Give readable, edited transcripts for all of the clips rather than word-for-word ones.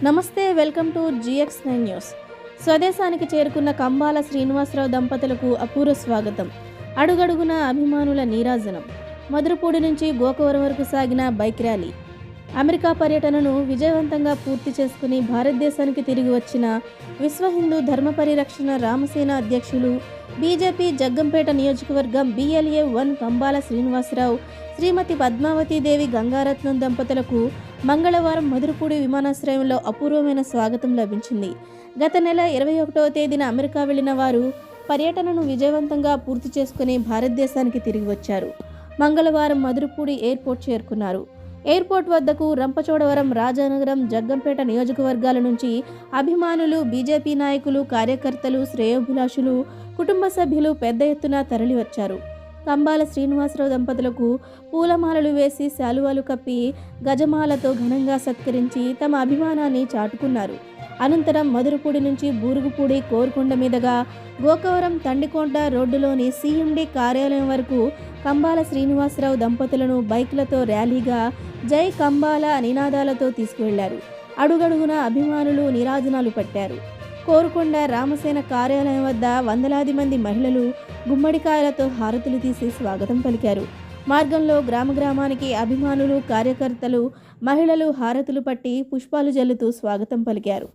నమస్తే, welcome to GX9 news. స్వదేశానికి చేరుకున్న కంబాల శ్రీనివాసరావు దంపతులకు అపూర్వ స్వాగతం. అడుగడుగున అభిమానుల నీరాజనం. మధురపూడి నుంచి గోకవరం వరకు సాగిన బైక్ ర్యాలీ. అమెరికా పర్యటనను విజయవంతంగా పూర్తి చేసుకుని భారతదేశానికి తిరిగి వచ్చిన విశ్వ హిందూ ధర్మ పరిరక్షణ రామసేన అధ్యక్షులు, బీజేపీ జగ్గంపేట నియోజకవర్గం BLA-1 కంబాల శ్రీనివాసరావు, శ్రీమతి పద్మావతీదేవి గంగారత్నం దంపతులకు మంగళవారం మధురపూడి విమానాశ్రయంలో అపూర్వమైన స్వాగతం లభించింది. గత నెల 21వ తేదీన అమెరికా వెళ్లిన వారు పర్యటనను విజయవంతంగా పూర్తి చేసుకుని భారతదేశానికి తిరిగి వచ్చారు. మంగళవారం మధురపూడి ఎయిర్పోర్ట్ చేరుకున్నారు. ఎయిర్పోర్ట్ వద్దకు రంపచోడవరం, రాజానగరం, జగ్గంపేట నియోజకవర్గాల నుంచి అభిమానులు, బీజేపీ నాయకులు, కార్యకర్తలు, శ్రేయోభిలాషులు, కుటుంబ సభ్యులు పెద్ద ఎత్తున తరలివచ్చారు. కంబాల శ్రీనివాసరావు దంపతులకు పూలమాలలు వేసి, శాలువాలు కప్పి, గజమాలతో ఘనంగా సత్కరించి తమ అభిమానాన్ని చాటుకున్నారు. అనంతరం మధురపూడి నుంచి బూరుగుపూడి, కోరుకొండ మీదుగా గోకవరం తండికొండ రోడ్డులోని CMD కార్యాలయం వరకు కంబాల శ్రీనివాసరావు దంపతులను బైక్లతో ర్యాలీగా జై కంబాల నినాదాలతో తీసుకువెళ్లారు. అడుగడుగున అభిమానులు నీరాజనాలు పట్టారు. కోరుకొండ రామసేన కార్యాలయం వద్ద వందలాది మంది మహిళలు గుమ్మడికాయలతో హారతులు తీసి స్వాగతం పలికారు. మార్గంలో గ్రామానికి అభిమానులు, కార్యకర్తలు, మహిళలు హారతులు పట్టి పుష్పాలు జల్లుతూ స్వాగతం పలికారు.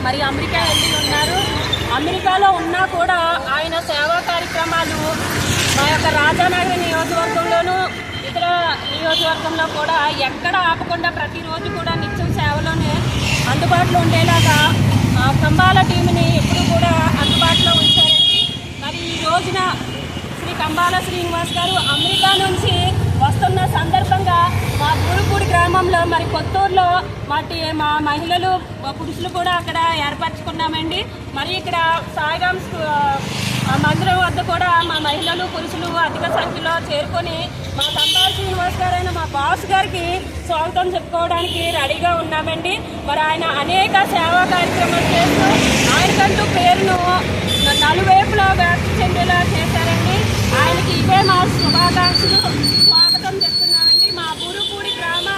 మరి అమెరికా వెళ్ళి ఉన్నారు. అమెరికాలో ఉన్నా కూడా ఆయన సేవా కార్యక్రమాలు మా యొక్క రాజానగర్ నియోజకవర్గంలోనూ ఇతర నియోజకవర్గంలో కూడా ఎక్కడ ఆపకుండా ప్రతిరోజు కూడా నిత్యం సేవలోనే అందుబాటులో ఉండేలాగా కంబాల టీంని ఎప్పుడు కూడా అందుబాటులో ఉంచారండి. మరి ఈ రోజున శ్రీ కంబాల శ్రీనివాస్ గారు అమెరికా నుంచి వస్తున్న సందర్భంగా మా బూరుగుపూడి గ్రామంలో మరి కొత్తూరులో మా మహిళలు, పురుషులు కూడా అక్కడ ఏర్పరచుకున్నామండి. మరి ఇక్కడ సాయిరామ్ మందిరం వద్ద కూడా మా మహిళలు, పురుషులు అధిక సంఖ్యలో చేరుకొని మా కంబాల శ్రీనివాస్ గారైన మా బాస్ గారికి స్వాగతం చెప్పుకోవడానికి రెడీగా ఉన్నామండి. మరి ఆయన అనేక సేవా కార్యక్రమాలు చేస్తూ ఆయనకంటూ పేరును నలువైపులా వ్యాప్తి చెందేలా చేశారండి. ఆయనకి ఇవే మా శుభాకాంక్షలు, స్వాగతం చెప్తున్నామండి. మా బూరుగుపూడి గ్రామ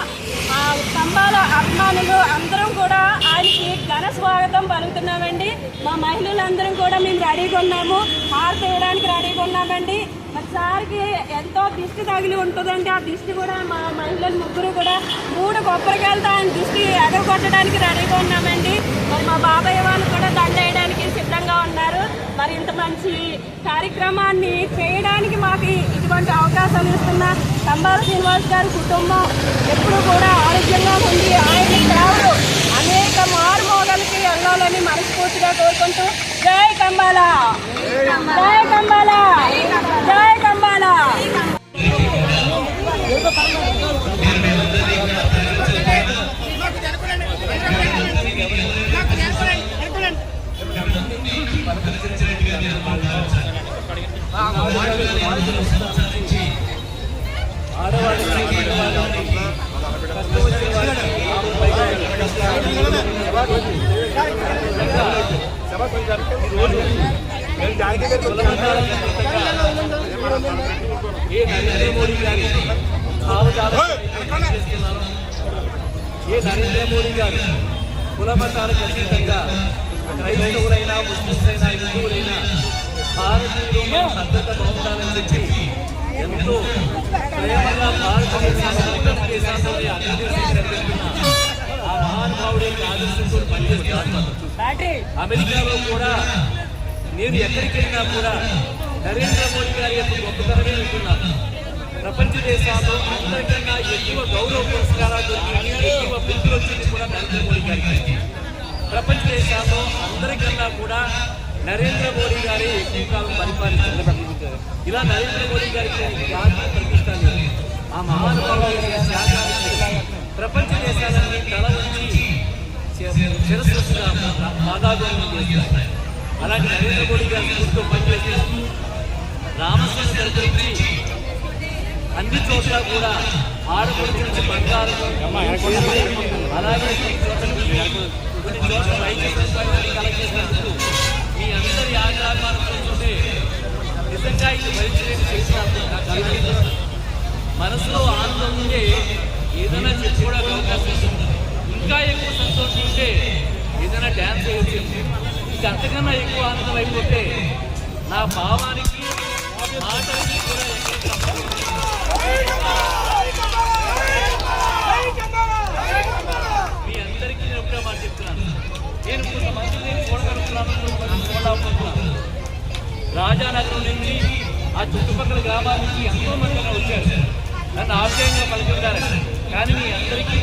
కంబాల అభిమానులు అందరం కూడా ఆయనకి ఘన స్వాగతం పలుకుతున్నామండి. మా మహిళలందరం కూడా మేము రెడీగా ఉన్నాము, హారతి వేయడానికి రెడీగా ఉన్నామండి. మరి సార్కి ఎంతో దిష్టి తగిలి ఉంటుందండి. ఆ దిష్టి కూడా మా మహిళలు ముగ్గురు కూడా 3 కొబ్బరికాయలతో ఆయన దిష్టి ఎగరగొట్టడానికి రెడీగా ఉన్నామండి. మరి మా బాబాయ్ వాళ్ళు కూడా దండ వేయడానికి సిద్ధంగా ఉన్నారు. మరి ఇంత మంచి కార్యక్రమాన్ని చేయడానికి మాకు ఇటువంటి అవకాశాలు ఇస్తున్న కంబాల శ్రీనివాస్ గారి కుటుంబం ఎప్పుడు కూడా ఆరోగ్యంగా ఉండి ఆయన సేవలు అనేక మారుమోగలకి వెళ్ళాలని మనస్ఫూర్తిగా కోరుకుంటూ జై కంబాల, జై కంబాల, జై కంబాల. ఏ నరేంద్ర మోడీ గారు కులమతాలకు అతీతంగా క్రైస్తవులైనా ముస్లింలైనా హిందువులైనా భారతీయులు భద్రత బాగుండాలని చెప్పి ఎంతో ప్రేమగా భారతదేశాన్ని ఆ మహానుభావుడి ఆదర్శంతో పనిచేస్తున్నారు. అమెరికాలో కూడా నేను ఎక్కడికి వెళ్ళినా కూడా నరేంద్ర మోడీ గారి యొక్క గొప్పతనమే వింటున్నాను. ప్రపంచ దేశాల్లో అందరికన్నా ఎక్కువ గౌరవ పురస్కారాలు దొరికి ఎక్కువ బిల్లులు వచ్చింది కూడా నరేంద్ర మోడీ గారికి. ప్రపంచ దేశాల్లో అందరికన్నా కూడా నరేంద్ర మోడీ గారే ఎక్కువ కాలం పరిపాలించారు. ఇలా నరేంద్ర మోడీ గారికి ప్రతిష్టాలు ఆ మహానుభావుల త్యాగానికి ప్రపంచ దేశాలన్నీ తల వంచి శిరస్సుగా పాదాగోళం చేస్తారు. అలాంటి నరేంద్ర మోడీ గారి స్ఫూర్తితో పనిచేస్తూ రామసేన తరపురించి అన్ని చోట్ల కూడా ఆడపడుచు నుంచి బంగారం అలాగే కొన్ని చోట్ల కలెక్ట్ చేసినందుకు మీ అందరి ఆగ్రహాలు చూస్తుంటే నిజంగా ఇది పరిచయం చేసినందుకు మనసులో ఆనందం ఉంటే ఏదైనా చెప్పుకోవడానికి అవకాశం ఉంటుంది. ఇంకా ఎక్కువ సంతోషం ఉంటే ఏదైనా డ్యాన్స్ చేయొచ్చు. ఇంకా అంతకన్నా ఎక్కువ ఆనందం అయిపోతే నా భావానికి మాటలకి కూడా మీ అందరికీ నేను ఒకటే మాట చెప్తున్నాను. నేను కొంతమందిని చూడగలుగుతున్నాను. రాజానగరం నుంచి ఆ చుట్టుపక్కల గ్రామాల నుంచి ఎంతో మంది వచ్చారు. నన్ను ఆశ్చర్యంగా పలుకుతారు. కానీ మీ అందరికీ